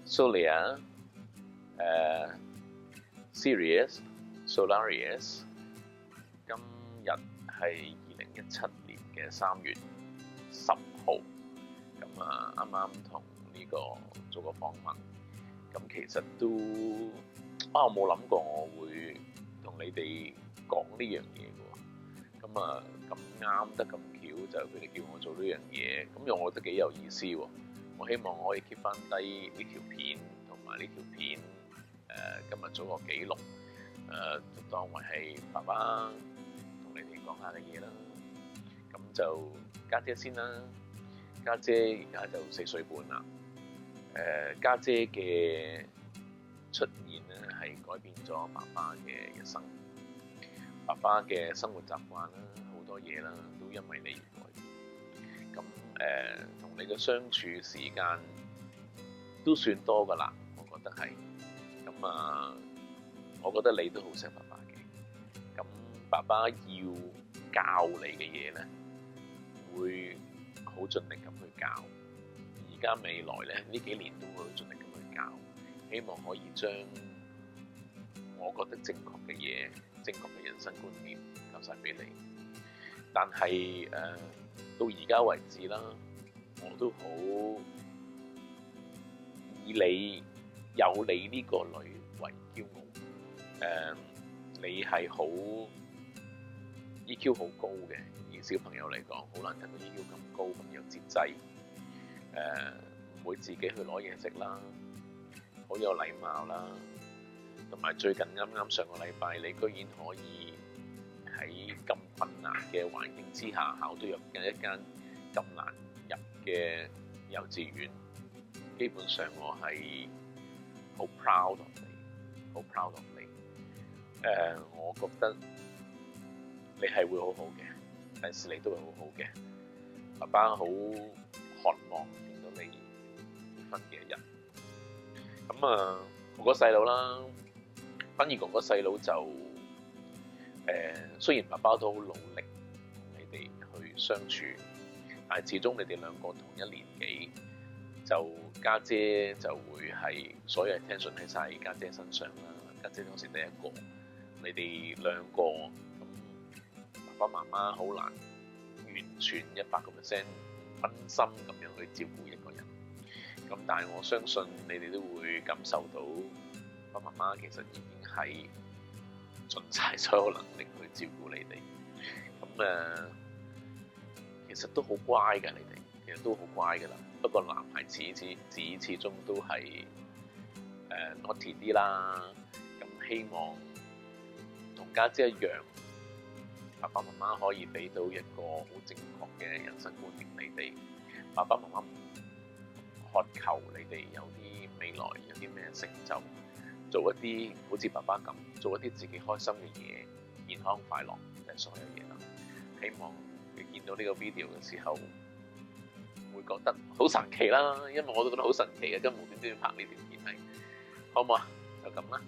Solia、Sirius、Solarius。今日係2017年嘅3月10號，咁啱啱同呢個做個訪問，咁其實都我冇諗過我會同你哋講呢樣嘢嘅喎，咁啱得咁巧就佢哋叫我做呢樣嘢，咁我覺得幾有意思喎。我希望我可以 keep 翻低呢條片同埋呢條片今日做個記錄，當為係爸爸同你哋講下嘅嘢啦。咁就家姐先啦，家姐而家就4歲半啦。家姐嘅出現咧係改變咗爸爸嘅一生，爸爸嘅生活習慣啦，好多嘢啦，都因為你而改變。咁同你嘅相處時間都算多噶啦，我覺得係。咁我覺得你都好錫爸爸嘅。咁爸爸要教你嘅嘢咧，會好盡力咁去教。而家未來咧呢幾年都會好盡力咁去教，希望可以將我覺得正確嘅嘢、正確嘅人生觀念教晒俾你。但係到而家為止啦，我都好以你有你呢個女為驕傲。你係好 EQ 好高嘅，而小朋友嚟講好難得到 EQ 咁高，咁有節制。唔會自己去攞嘢食啦，好有禮貌啦，同埋最近啱啱上個禮拜，你居然可以喺咁困難嘅環境之下考到入一間咁難入嘅幼稚園，基本上我係好 proud of 你，好 proud of 你。我覺得你係會好好嘅，第時你都會好好嘅。爸爸好渴望見到你結婚嘅一日。咁我個細佬啦，反而哥哥細佬就雖然爸爸都好努力同你哋去相處，但係始終你哋兩個同一年紀，就家姐就會係所有 attention 喺晒家姐身上啦。家姐當時第一個，你哋兩個咁爸爸媽媽好難完全100%分心咁樣去照顧一個人。咁但係我相信你哋都會感受到爸爸媽媽其實已經係盡晒所有能力去照顧你哋。咁其實都好乖㗎，你哋其實都好乖㗎啦。不過男孩子始終都係naughty 啲啦。咁希望同家姐一樣，爸爸媽媽可以俾到一個好正確嘅人生觀念你哋。爸爸媽媽渴求你哋有啲未來，有啲咩成就，做一啲好似爸爸咁，做一啲自己開心嘅嘢，健康快樂就係所有嘢啦。希望你見到呢個 video 嘅時候，會覺得好神奇啦，因為我都覺得好神奇嘅，今日無端端拍呢條片係，好唔好啊？就咁啦。